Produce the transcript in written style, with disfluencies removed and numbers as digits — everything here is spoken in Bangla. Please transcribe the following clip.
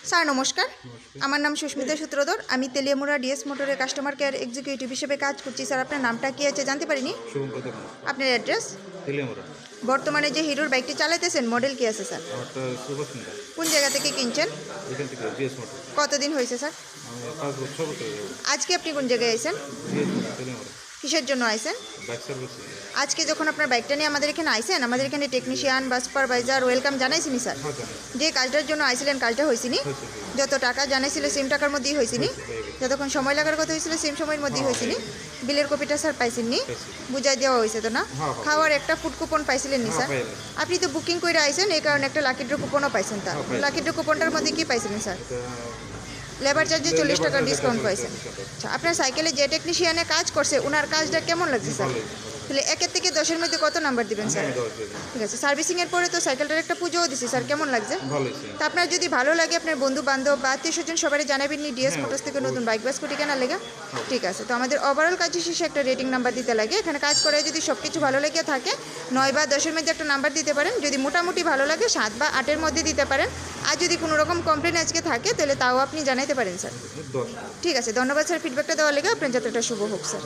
স্যার নমস্কার, আমার নাম সুস্মিতা সূত্রধর। আমি তেলিয়ামুড়া ডিএস মোটরের কাস্টমার কেয়ার এক্সিকিউটিভ হিসেবে কাজ করছি। স্যার আপনার নামটা কী আছে জানতে পারিনি? শুভঙ্কর দোকান আপনার অ্যাড্রেস? তেলিয়ামুড়া। বর্তমানে যে হিরোর বাইকটি চালাইতেছেন মডেল কী আছে স্যার? আমারটা সুপার স্প্লেন্ডার। কোন জায়গা থেকে কিনছেন? এখান থেকে জিএস মোটর। কতদিন হয়েছে স্যার? আমি 5 বছর 6 বছর হয়ে যাবে। আজকে আপনি কোন জায়গায় আইছেন? GS motor Teliamura. কিসের জন্য আইছেন? Bike service. আজকে যখন আপনার বাইকটা নিয়ে আমাদের এখানে আইছেন, আমাদের এখানে টেকনিশিয়ান বা সুপারভাইজার ওয়েলকাম জানাইছিনি স্যার? হ্যাঁ জানি। যে কাজটার জন্য আইছিলেন কাজটা হয়েছিনি? হয়েছে। যত টাকা জানাইছিল সেম টাকার মধ্যেই হয়েছিনি? যতক্ষণ সময় লাগার কথা হয়েছিল সেম সময়ের মধ্যেই হয়েছিনি? বিলের কপিটা স্যার পাইছেননি? বুঝাই দেওয়া হয়েছে তো না? হ্যাঁ। খাওয়ার একটা ফুড কুপন পাইছিলেন নি স্যার? পাইলাম। আপনি তো বুকিং করে আইছেন, এই কারণে একটা লাকি ড্র কুপনও পাইছেন। তার হ্যাঁ, পাইলাম। লাকি ড্র কুপনটার মধ্যে কি পাইছিলেন স্যার? এটা লেবার চার্জে 40 টাকা লেবার ডিসকাউন্ট চার্জে পাইছেন। 40 টাকা। আচ্ছা, আপনার সাইকেলে যে টেকনিশিয়ানে কাজ করছে ওনার কাজটা কেমন লাগছে স্যার? ভালোই। তাহলে 1 থেকে 10-এর মধ্যে কত নাম্বার দিবেন স্যার? আমি 10 দিয়ে দিই। ঠিক আছে, সার্ভিসিংয়ের পরে তো সাইকেলটার একটা পুজোও দিছি স্যার, কেমন লাগছে? ভালোই ছিল। তা আপনার যদি ভালো লাগে আপনার বন্ধু বান্ধব বা আত্মীয় স্বজন সবাই জানাবেন নি ডিএস হ্যাঁ, মোটরস থেকে নতুন বাইক বা স্কুটি কেনার লেগে? ঠিক আছে, তো আমাদের ওভারঅল কাজ শেষে একটা রেটিং নাম্বার দিতে লাগে। এখানে কাজ করে যদি সব কিছু ভালো লেগে থাকে 9 বা 10-এর মধ্যে একটা নাম্বার দিতে পারেন। যদি মোটামুটি ভালো লাগে 7 বা 8-এর মধ্যে দিতে পারেন। আর যদি কোনো রকম কমপ্লেন আজকে থাকে তাহলে তাও আপনি জানাইতে পারেন স্যার। 10। ঠিক আছে, ধন্যবাদ স্যার ফিডব্যাকটা দেওয়ার লেগে। আপনার যাত্রাটা শুভ হোক স্যার।